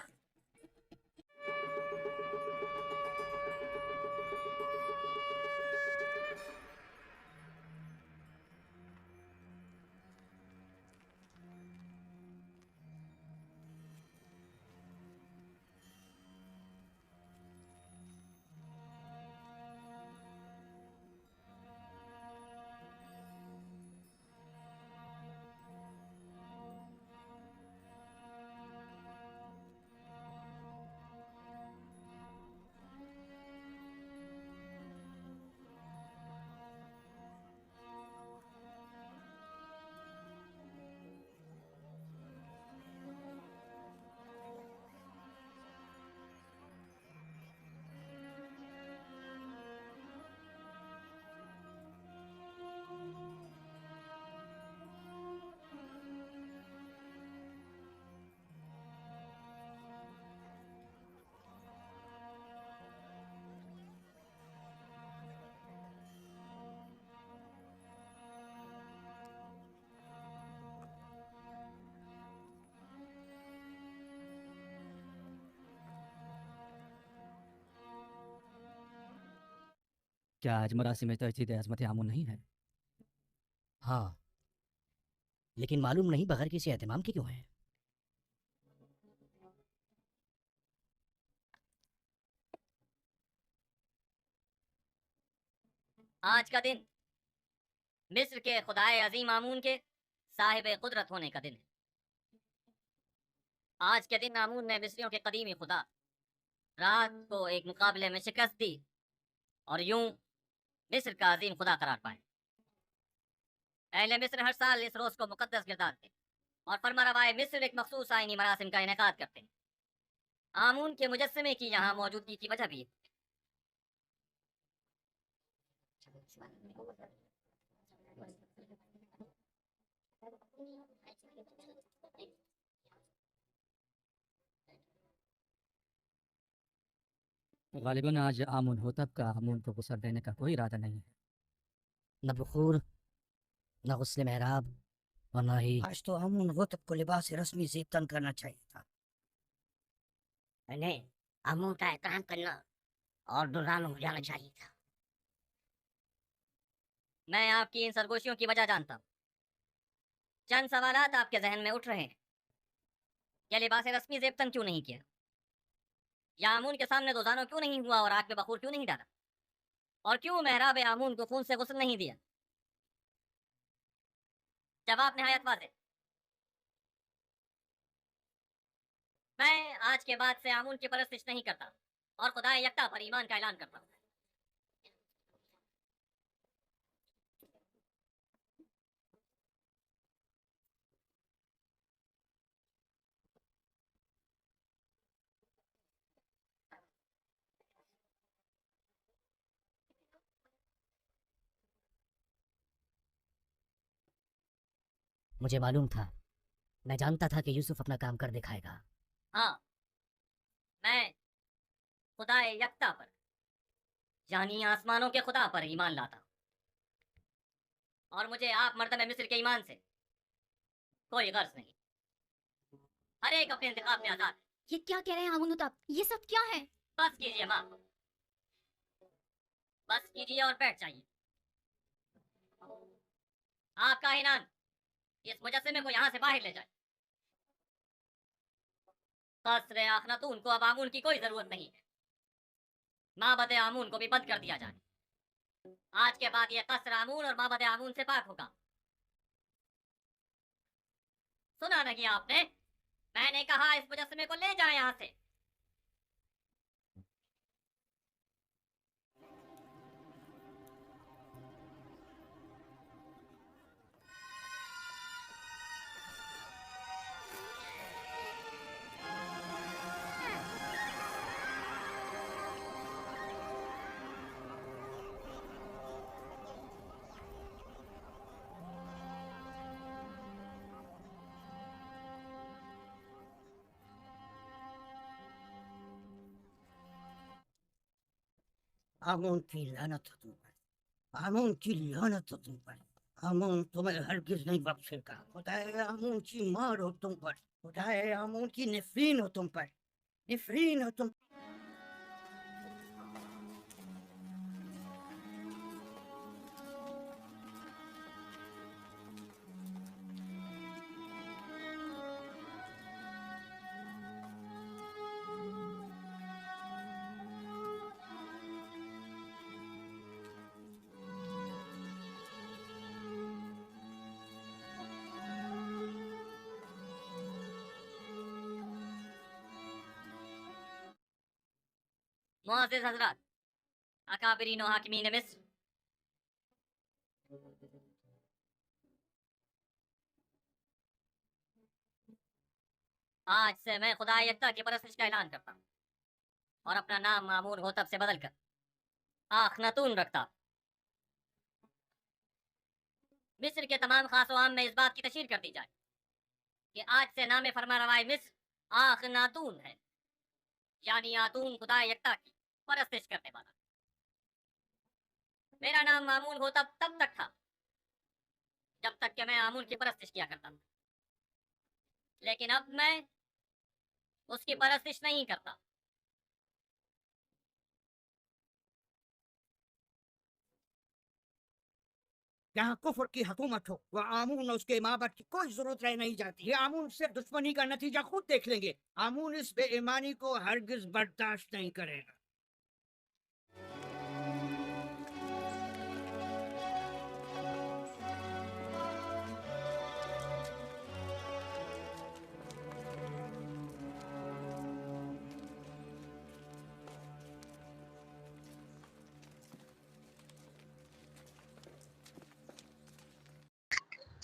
क्या आज मरासिम में तजदीद अज़मत आमून नहीं है? हाँ, लेकिन मालूम नहीं बगैर किसी एहतमाम के क्यों है। आज का दिन मिस्र के खुदाए अजीम आमून के साहिब कुदरत होने का दिन है। आज के दिन आमून ने मिस्रियों के कदीमी खुदा रात को एक मुकाबले में शिकस्त दी और यूं मिस्र का अजीम खुदा करार पाए। अहले मिस्र हर साल इस रोज को मुकद्दस गिरदारते और फरमारवाए मिस्र एक मखसूस आईनी मरासिम का इनेकाद करते हैं। आमून के मुजस्समे की यहाँ मौजूदगी की वजह भी है। गालिबन आज आमून होतब का आमून को गुस्सा देने का कोई इरादा नहीं है। न बखूर, न गुस्ले महराब और न ही आज तो अमून होतब को लिबास रस्मी से तन करना चाहिए था। मैंने आमून का एहतराम करना और दुरान हो जाना चाहिए था। मैं आपकी इन सरगोशियों की वजह जानता हूँ। चंद सवालात आपके जहन में उठ रहे हैं। क्या लिबास रस्मी ज़ेबतन क्यों नहीं किया? या आमून के सामने दोजानो क्यों नहीं हुआ और आग में बखूर क्यों नहीं डाला? और क्यों मेहराब आमून को खून से गुस्ल नहीं दिया? जवाब निहायत वाज़ेह। मैं आज के बाद से आमून की परस्तिश नहीं करता और खुदा यकता पर ईमान का ऐलान करता हूँ। मुझे मालूम था, मैं जानता था कि यूसुफ अपना काम कर दिखाएगा। हाँ, मैं खुदा यकता पर यानी आसमानों के खुदा पर ईमान लाता हूँ और मुझे आप मर्दम मिस्र के ईमान से कोई गर्ज नहीं। हर एक अपने इंतखाब में आजाद है। ये क्या कह रहे हैं आमुन उताब? ये सब क्या है? बस कीजिए माँ, बस कीजिए और बैठ जाइए। आपका हिनान इस मुजस्समे को यहाँ से बाहर ले जाए। कसरे अखनतून को अब आमून की कोई जरूरत नहीं है। माबद आमून को भी बंद कर दिया जाए। आज के बाद ये कसर आमून और माबद आमून से पाक होगा। सुना नहीं आपने? मैंने कहा इस मुजस्समे को ले जाए यहाँ से। आमून की लानत हो तुम पर, आमून की लानत हो तुम पर। आमून तुम्हें हरगिज नहीं बख्शेगा। खुदाए आमून की मार हो तुम पर, खुदाए आमून की निफरीन हो तुम पर, निफरीन हो तुम। मुअज़्ज़िज़ हज़रात, अकाबिरीन व हाकिमीन मिस्र, आज से मैं खुदा यकता की परस्तिश का ऐलान करता हूँ और अपना नाम मामून होतब से बदलकर आखनतून रखता हूँ। मिस्र के तमाम खास आम में इस बात की तशहीर कर दी जाए कि आज से नाम फरमारवाए मिस्र आखनातून है, यानी आतून खुदा यकता की परस्तिश करने वाला। मेरा नाम मामून होता तब तक था जब तक कि मैं आमून की परस्तिश किया करता था, लेकिन अब मैं उसकी परस्तिश नहीं करता। जहाँ कुफर की हुकूमत हो, वह आमून और उसके माँ बाप की कोई जरूरत रह नहीं जाती। ये आमून सिर्फ दुश्मनी का नतीजा खुद देख लेंगे। आमून इस बेईमानी को हरगिज बर्दाश्त नहीं करेगा।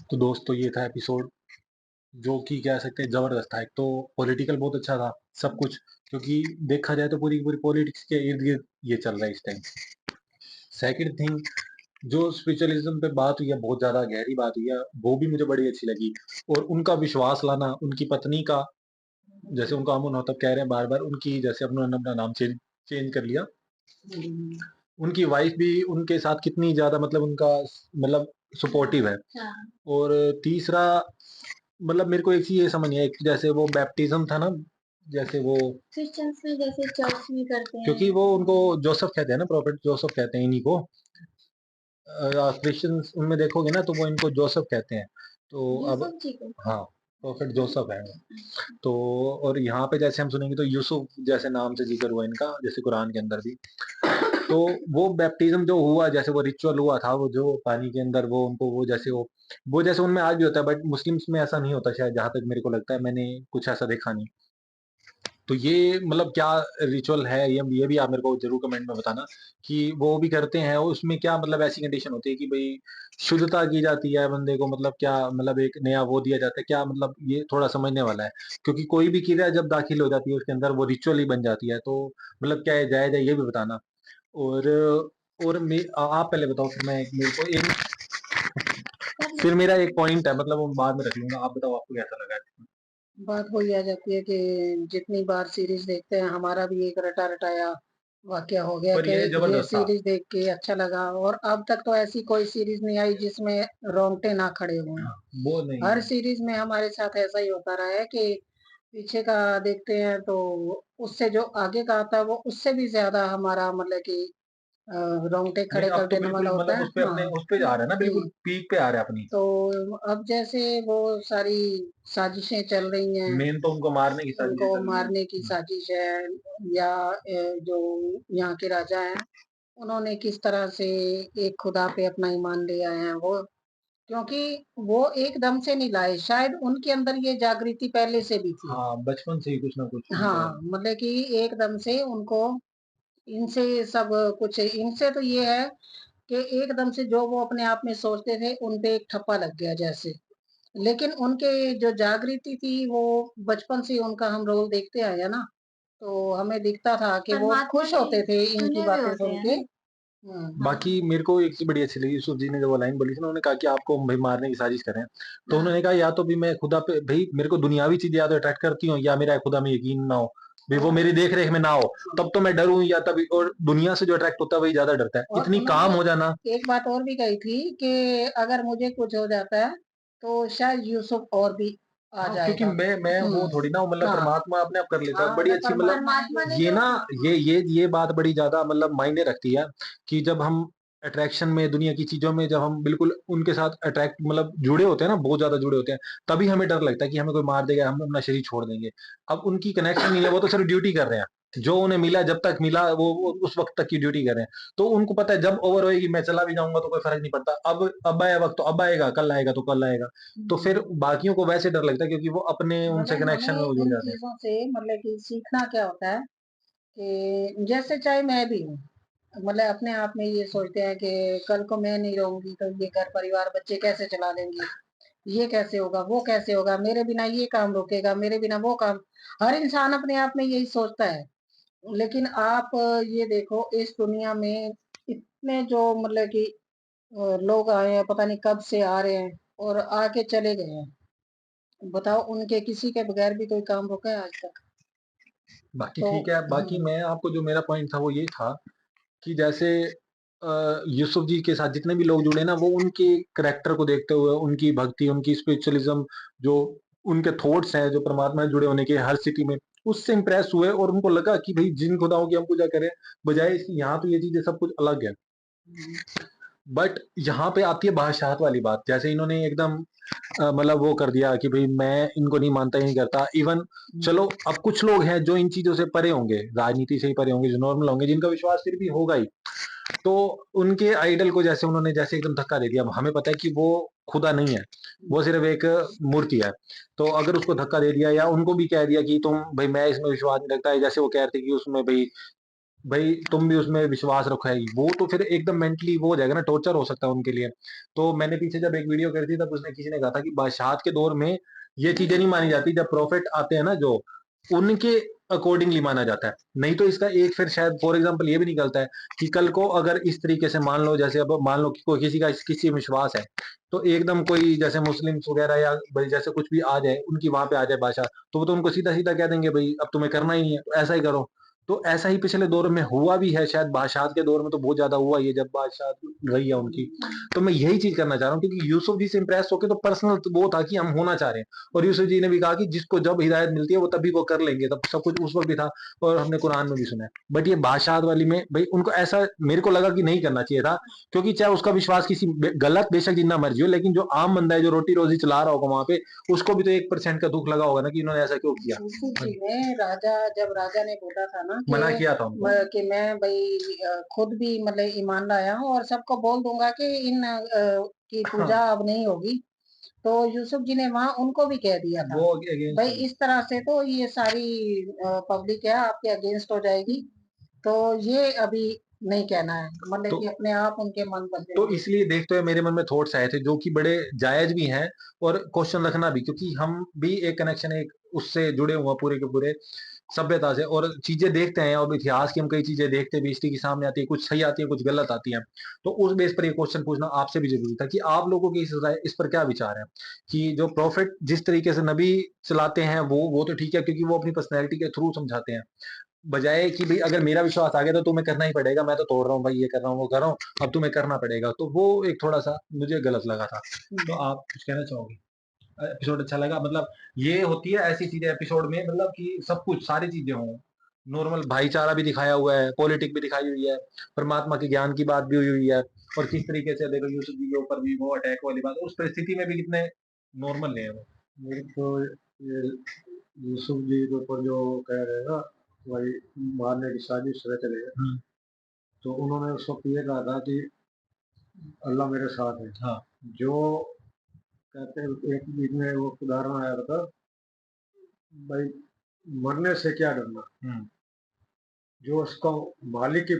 तो दोस्तों ये था एपिसोड, जो कि कह सकते हैं ज़बरदस्त था। एक तो पॉलिटिकल बहुत अच्छा था सब कुछ, क्योंकि देखा जाए तो पूरी की पूरी पॉलिटिक्स के इर्द-गिर्द ये चल रहा है इस टाइम। सेकंड थिंग, जो स्पिरिचुअलिज़्म पे बात हुई है, बहुत ज़्यादा गहरी बात हुई है, वो भी मुझे बड़ी अच्छी लगी। और उनका विश्वास लाना, उनकी पत्नी का, जैसे उनका अमन होता कह रहे हैं बार-बार, उनकी जैसे उन्होंने अपना नाम चेंज कर लिया। उनकी वाइफ भी उनके साथ कितनी ज़्यादा मतलब उनका मतलब सपोर्टिव है। और तीसरा, मतलब मेरे को एक चीज़ ये समझ नहीं आई कि जैसे वो बैप्टिज़्म था ना, जैसे वो क्रिश्चियंस में जैसे चर्च में करते हैं। क्योंकि वो उनको जोसेफ कहते हैं ना, प्रोफेट जोसेफ कहते हैं इन्हीं को। क्रिश्चियंस उनमें देखोगे ना तो वो इनको जोसेफ कहते हैं। तो अब यूसुफ जी को। हाँ, प्रोफेट जोसेफ है वो। तो और यहाँ पे जैसे हम सुनेंगे तो यूसुफ जैसे नाम से जिक्र हुआ इनका, जैसे कुरान के अंदर भी। तो वो बैप्टिज्म जो हुआ, जैसे वो रिचुअल हुआ था, वो जो पानी के अंदर वो उनको वो जैसे उनमें आज भी होता है, बट मुस्लिम्स में ऐसा नहीं होता शायद, जहाँ तक मेरे को लगता है, मैंने कुछ ऐसा देखा नहीं। तो ये मतलब क्या रिचुअल है, ये भी आप मेरे को ज़रूर कमेंट में बताना कि वो भी करते हैं, और उसमें क्या मतलब ऐसी कंडीशन होती है कि भई शुद्धता की जाती है बंदे को, मतलब क्या मतलब एक नया वो दिया जाता है, क्या मतलब ये थोड़ा समझने वाला है। क्योंकि कोई भी क्रिया जब दाखिल हो जाती है उसके अंदर, वो रिचुअल ही बन जाती है, तो मतलब क्या ये जायज़ है, ये भी बताना। और आप पहले बताओ, फिर मैं मेरे को फिर मेरा एक पॉइंट है, मतलब वो बाद में रख लूँगा। आप बताओ आपको कैसा लगा? बात वही आ जाती है कि जितनी बार सीरीज देखते हैं, हमारा भी एक रटा-रटाया वाकया हो गया पर कि ये ये ज़बरदस्त था। सीरीज देख के अच्छा लगा, और अब तक तो ऐसी कोई सीरीज नहीं आई जिसमें रोंगटे ना खड़े हों। हाँ, वो नहीं हर है। सीरीज में हमारे साथ ऐसा ही होता रहा है कि पीछे का देखते हैं तो उससे जो आगे का आता है वो उससे भी ज़्यादा हमारा मतलब कि अ, रोंगटे नहीं, खड़े कर अब तो देने वाला बिल्कुल होता मतलब है। उस पे अपने हाँ, उस पे जा रहा है ना, बिल्कुल जी। पीक पे आ रहा है अपनी। तो अब जैसे वो सारी साजिशें चल रही हैं, मेन तो उनको मारने की साजिशें उनको चल रही हैं। मारने की साजिश है, या जो यहाँ के राजा हैं, उन्होंने किस तरह से एक खुदा पे अपना ईमान ले आए हैं वो, क्योंकि वो एकदम से नहीं लाए, शायद उनके अंदर ये जागृति पहले से भी थी। हाँ, बचपन से ही कुछ ना कुछ उनका। हाँ, मतलब कि एकदम से उनको इनसे सब कुछ, इनसे तो ये है कि एकदम से जो वो अपने आप में सोचते थे, उन पे एक ठप्पा लग गया जैसे। लेकिन उनके जो जागृति थी वो बचपन से उनका हम रोल देखते आए हैं ना, तो हमें दिखता था कि वो परमात्मा खुश होते के थे इनकी चुने हुए बातें होते सुन हैं के। ना। बाकी मेरे को एक चीज़ बड़ी अच्छी लगी, यूसुफ जी ने जो वो लाइन बोली थी ना, उन्होंने कहा कि आपको भाई मारने की साजिश कर रहे हैं। तो हाँ। उन्होंने कहा या तो भी मैं खुदा पे भई मेरे को दुनियावी चीज़ें या तो अट्रैक्ट करती हों, या मेरा खुदा में यकीन ना हो। भई वो मेरी देख-रेख में ना हो, तब तो मैं डरूँ, या तभी, और दुनिया से जो अट्रैक्ट होता है वही ज़्यादा डरता है। और इतनी काम उन्होंने हो जाना। एक बात और भी कही थी कि अगर मुझे कुछ हो जाता है, तो शायद यूसुफ और भी आ हाँ, क्योंकि जाएगा। मैं वो थोड़ी ना हूँ, मतलब हाँ, परमात्मा अपने आप कर लेता है। हाँ, बड़ी मतलब अच्छी मतलब परमात्मा ने ये जो ना ये बात बड़ी ज़्यादा मतलब मायने रखती है कि जब हम अट्रैक्शन में, दुनिया की चीज़ों में जब हम बिल्कुल उनके साथ अट्रैक्ट मतलब जुड़े होते हैं ना, बहुत ज़्यादा जुड़े होते हैं, तभी हमें डर लगता है कि हमें कोई मार देगा, हम अपना शरीर छोड़ देंगे। अब उनकी कनेक्शन नहीं है, वो तो सिर्फ़ ड्यूटी कर रहे हैं। जो उन्हें मिला, जब तक मिला, वो उस वक़्त तक की ड्यूटी कर रहे हैं। तो उनको पता है जब ओवर होएगी मैं चला भी जाऊँगा तो कोई फ़र्क नहीं पड़ता। अब आया वक़्त तो अब आएगा, कल आएगा तो कल आएगा। तो फिर बाकियों को वैसे डर लगता है क्योंकि वो अपने उनसे मतलब कनेक्शन में हमें वो जुड़ इन जाते हैं। चीज़ों से मतलब कि सीखना क्या होता है कि जैसे चाहे मैं भी हूँ, मतलब अपने आप में ये सोचते हैं कि कल को मैं नहीं रहूँगी तो ये घर परिवार बच्चे कैसे चला लेंगे? ये कैसे होगा, वो कैसे होगा, मेरे बिना ये काम रुकेगा, मेरे बिना वो काम। हर इंसान अपने आप में यही सोचता है। लेकिन आप ये देखो इस दुनिया में इतने जो मतलब कि लोग आए हैं, पता नहीं कब से आ रहे हैं और आके चले गए हैं। बताओ उनके किसी के बगैर भी कोई काम रुका है आज तक? बाकी तो ठीक है, बाकी हुँ, मैं आपको जो मेरा पॉइंट था वो ये था कि जैसे यूसुफ जी के साथ जितने भी लोग जुड़े ना, वो उनके करैक्टर को देखते हुए, उनकी भक्ति, उनकी स्पिरिचुअलिज़्म, जो उनके थॉट्स हैं, जो परमात्मा से जुड़े होने के हर स्थिति में, उससे इम्प्रेस हुए और उनको लगा कि भई जिन खुदाओं की हम पूजा करें, बजाए इसकी यहाँ तो ये चीज़ें सब कुछ अलग है। हुँ, बट यहाँ पे आती है बादशाहत वाली बात, जैसे इन्होंने एकदम मतलब वो कर दिया कि भाई मैं इनको नहीं मानता ही नहीं करता। इवन चलो अब कुछ लोग हैं जो इन चीजों से परे होंगे, राजनीति से ही परे होंगे, जो नॉर्मल होंगे, जिनका विश्वास फिर भी होगा ही, तो उनके आइडल को जैसे उन्होंने जैसे एकदम धक्का दे दिया। अब हमें पता है कि वो खुदा नहीं है, वो सिर्फ एक मूर्ति है। तो अगर उसको धक्का दे दिया या उनको भी कह दिया कि तुम भाई मैं इसमें विश्वास नहीं रखता है, जैसे वो कह रहे थे कि उसमें भाई भाई तुम भी उसमें विश्वास रखो है, वो तो फिर एकदम मेंटली वो हो जाएगा ना, टॉर्चर हो सकता है उनके लिए। तो मैंने पीछे जब एक वीडियो करी थी तब उसने किसी ने कहा था कि बादशाहत के दौर में ये चीजें नहीं मानी जाती, जब प्रॉफिट आते हैं ना जो उनके अकॉर्डिंगली माना जाता है। नहीं तो इसका एक फिर शायद फॉर एग्जांपल ये भी निकलता है कि कल को अगर इस तरीके से मान लो, जैसे अब मान लो कि कोई किसी का किसी में विश्वास है, तो एकदम कोई जैसे मुस्लिम्स वगैरह या भाई जैसे कुछ भी आ जाए उनकी वहां पे आ जाए बादशाह, तो वो तो उनको सीधा सीधा कह देंगे भाई अब तुम्हें करना ही नहीं है तो ऐसा ही करो। तो ऐसा ही पिछले दौर में हुआ भी है, शायद बादशाहत के दौर में तो बहुत ज्यादा हुआ ही है जब बादशाह रही है उनकी। तो मैं यही चीज करना चाह रहा हूँ, क्योंकि यूसुफ जी से इंप्रेस होके तो पर्सनल वो था कि हम होना चाह रहे हैं, और यूसुफ जी ने भी कहा कि जिसको जब हिदायत मिलती है वो तभी वो कर लेंगे, तब सब कुछ उस वक्त भी था और हमने कुरान में भी सुना है। बट ये बादशाहत वाली में भाई उनको ऐसा मेरे को लगा कि नहीं करना चाहिए था, क्योंकि चाहे उसका विश्वास किसी गलत बेशक जितना मर्जी हो, लेकिन जो आम बंदा है जो रोटी रोजी चला रहा होगा वहां पे, उसको भी तो 1% का दुख लगा होगा ना कि इन्होंने ऐसा क्यों किया। यूसुफ जी ने जब राजा ने बोला था ना मना किया था उनको कि मैं भाई खुद भी मतलब ईमान लाया हूँ और सबको बोल दूंगा कि इन की पूजा अब नहीं होगी, तो यूसुफ जी ने वहां उनको भी कह दिया था वो भाई अगेंस्ट इस तरह से तो ये सारी पब्लिक है आपके अगेंस्ट हो जाएगी, तो ये अभी नहीं कहना है, मतलब तो कि अपने आप उनके मन बदले तो इसलिए देखते हुए मेरे मन में थॉट्स आए थे जो कि बड़े जायज भी हैं, और क्वेश्चन रखना भी, क्योंकि हम भी एक कनेक्शन एक उससे जुड़े हुए हैं पूरे के पूरे सभ्यता से, और चीजें देखते हैं, और इतिहास की हम कई चीजें देखते हैं भी हिस्ट्री की सामने आती है, कुछ सही आती है कुछ गलत आती है। तो उस बेस पर ये क्वेश्चन पूछना आपसे भी जरूरी था कि आप लोगों की इस पर क्या विचार है, कि जो प्रॉफिट जिस तरीके से नबी चलाते हैं वो तो ठीक है, क्योंकि वो अपनी पर्सनैलिटी के थ्रू समझाते हैं, बजाय कि भाई अगर मेरा विश्वास आ गया तो तुम्हें करना ही पड़ेगा, मैं तो तोड़ रहा हूँ भाई, ये कर रहा हूँ वो कर रहा हूँ, अब तुम्हें करना पड़ेगा, तो वो एक थोड़ा सा मुझे गलत लगा था। तो आप कुछ कहना चाहोगे? एपिसोड अच्छा लगा, मतलब ये होती है ऐसी चीजें एपिसोड में, मतलब कि सब कुछ सारी चीजें हों, नॉर्मल भाईचारा भी दिखाया हुआ है, पॉलिटिक भी दिखाई हुई है, परमात्मा के ज्ञान की बात भी हुई हुई है, और किस तरीके से देखो यूसुफ जी के ऊपर भी वो अटैक वाली बात, उस परिस्थिति में भी कितने नॉर्मल है वो। मेरे को ये यूसुफ जी के ऊपर जो कह रहे हैं ना, वही मारने की साजिश रच रहे हैं, तो उन्होंने उस वक्त ये कहा था कि अल्लाह मेरे साथ है। हाँ जो कहते हैं एक बीच में वो उदाहरण आया था भाई, मरने से क्या डरना, जो उसका मालिक की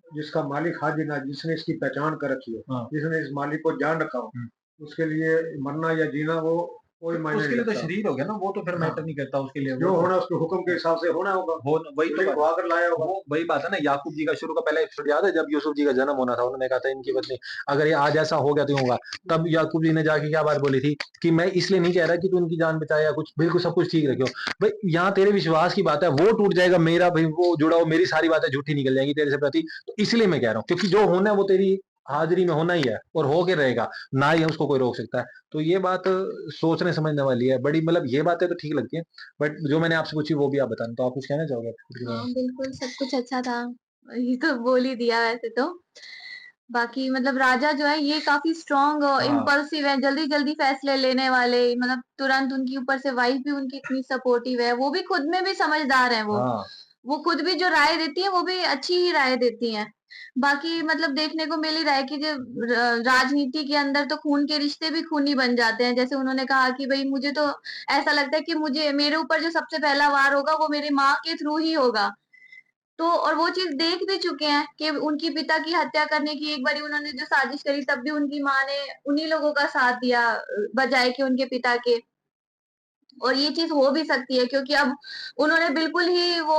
जिसका मालिक हाजिर ना, जिसने इसकी पहचान कर रखी हो, जिसने इस मालिक को जान रखा हो, उसके लिए मरना या जीना वो कोई मायने उसके नहीं लिए तो रखता। शरीर हो गया ना, वो तो फिर हाँ। मैटर नहीं करता उसके लिए, जो वो होना उसके हुक्म के हिसाब से होना होगा, हो वही तो वो आकर लाया होगा। वो वही बात है ना, याकूब जी का शुरू का पहला एपिसोड याद है जब यूसुफ जी का जन्म होना था, उन्होंने कहा था इनकी पत्नी अगर ये आज ऐसा हो गया तो यूं होगा, तब याकूब जी ने जाके क्या बात बोली थी कि मैं इसलिए नहीं कह रहा कि तू उनकी जान बचाए या कुछ, बिल्कुल सब कुछ ठीक रखियो, भाई यहाँ तेरे विश्वास की बात है वो टूट जाएगा, मेरा भाई वो जुड़ा हो, मेरी सारी बातें झूठी निकल जाएंगी तेरे से प्रति, तो इसलिए मैं कह रहा हूँ, क्योंकि जो होना है वो तेरी हाजिरी में होना ही है और होके रहेगा, ना ही उसको कोई रोक सकता है। तो ये बात सोचने समझने वाली है बड़ी, मतलब ये बातें तो ठीक लगती है, बट जो मैंने आपसे पूछी वो भी आप बताना, तो आप कुछ कहना चाहोगे? हाँ, बिल्कुल सब कुछ अच्छा था। ये तो बोल ही दिया वैसे तो। बाकी मतलब राजा जो है ये काफ़ी स्ट्रॉन्ग और हाँ। इम्पल्सिव है, जल्दी-जल्दी फैसले लेने वाले, मतलब तुरंत उनकी ऊपर से वाइफ भी उनकी इतनी सपोर्टिव है, वो भी खुद में भी समझदार हैं वो। हाँ। वो खुद भी जो राय देती हैं, वो भी अच्छी ही राय देती हैं। बाकी मतलब देखने को मिल ही रहा है कि जो राजनीति के अंदर तो खून के रिश्ते भी खूनी बन जाते हैं। जैसे उन्होंने कहा कि भई मुझे तो ऐसा लगता है कि मुझे मेरे ऊपर जो सबसे पहला वार होगा वो मेरी माँ के थ्रू ही होगा। तो और वो चीज़ देख भी चुके हैं कि उनकी पिता की हत्या करने की एक बारी उन्होंने जो साजिश करी तब भी उनकी माँ ने उन्हीं लोगों का साथ दिया बजाए कि उनके पिता के। और ये चीज़ हो भी सकती है क्योंकि अब उन्होंने बिल्कुल ही वो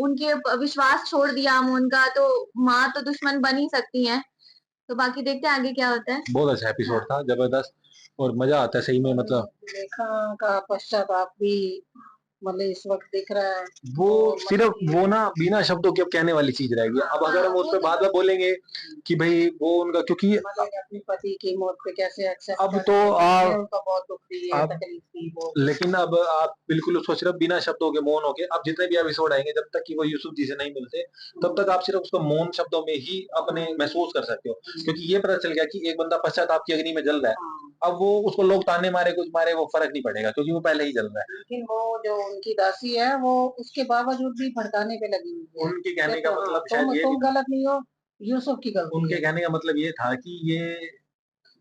उनके विश्वास छोड़ दिया अमून का, तो माँ तो दुश्मन बन ही सकती हैं। तो बाकी देखते हैं आगे क्या होता है। बहुत अच्छा एपिसोड था, जबरदस्त, और मजा आता है सही में, मतलब लेखा का पश्चाताप भी मतलब इस वक्त दिख रहा है वो तो सिर्फ मतलब ये वो ना बिना शब्दों के अब कहने वाली चीज रहेगी। अब अगर हाँ हम उस वो पे तो बाद में बोलेंगे कि भाई वो उनका, क्योंकि मतलब अपने पति की मौत पे कैसे एक्सेप्ट अब कर तो रही है, सच में आप उनका बहुत दुख दी है, अब तकलीफ दी बहुत। लेकिन अब आप बिल्कुल उसको सिर्फ बिना शब्दों के मौन होके, अब जितने भी एपिसोड आएंगे जब तक कि वो यूसुफ जी से नहीं मिलते तब तक आप सिर्फ उसको मौन शब्दों में ही अपने महसूस कर सकते हो, क्योंकि ये पता चल गया कि एक बंदा पश्चाताप की अग्नि में जल रहा है। हाँ अब वो उसको लोग ताने मारे कुछ मारे वो फर्क नहीं पड़ेगा, क्योंकि वो पहले ही जल रहा है। लेकिन वो जो उनकी दासी है वो उसके बावजूद भी भड़काने पे लगी हुई है उनके कि कहने का हाँ मतलब शायद ये भी तुम था, गलत नहीं हो, यूसुफ की गलती उनके है। कहने का मतलब ये था कि ये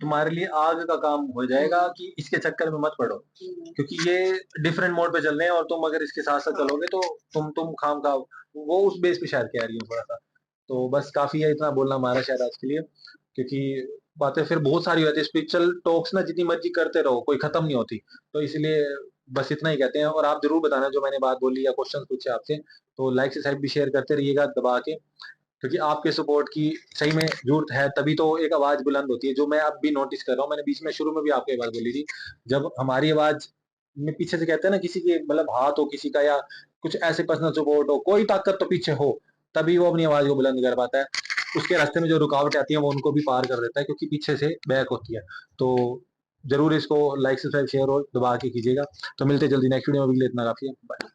तुम्हारे लिए आग का काम हो जाएगा कि इसके चक्कर में मत पड़ो, क्योंकि ये डिफरेंट मोड पे चल रहे हैं और तुम अगर इसके साथ साथ चलोगे तो तुम खाम खा, वो उस बेस पे शायद कह रही हूँ थोड़ा सा। तो बस काफी है, इतना बोलना हमारा शायद आज के लिए, क्योंकि बातें फिर बहुत सारी होती है। स्पिरिचुअल टॉक्स ना जितनी मर्जी करते रहो कोई खत्म नहीं होती, तो इसलिए बस इतना ही कहते हैं। और आप जरूर बताना जो मैंने बात बोली या क्वेश्चन पूछे आपसे, तो लाइक से साइड भी शेयर करते रहिएगा दबा के, क्योंकि आपके सपोर्ट की सही में जरूरत है, तभी तो एक आवाज बुलंद होती है, जो मैं अब भी नोटिस कर रहा हूँ। मैंने बीच में शुरू में भी आपको ये बात बोली थी, जब हमारी आवाज में पीछे से कहते हैं ना किसी के मतलब हाथ हो किसी का या कुछ ऐसे पर्सनल सपोर्ट हो, कोई ताकत तो पीछे हो, तभी वो अपनी आवाज को बुलंद कर पाता है। उसके रास्ते में जो रुकावटें आती हैं वो उनको भी पार कर देता है, क्योंकि पीछे से बैक होती है। तो जरूर इसको लाइक सब्सक्राइब शेयर और दबा के कीजिएगा। तो मिलते जल्दी नेक्स्ट वीडियो में, अभी के लिए इतना काफी है। बाय।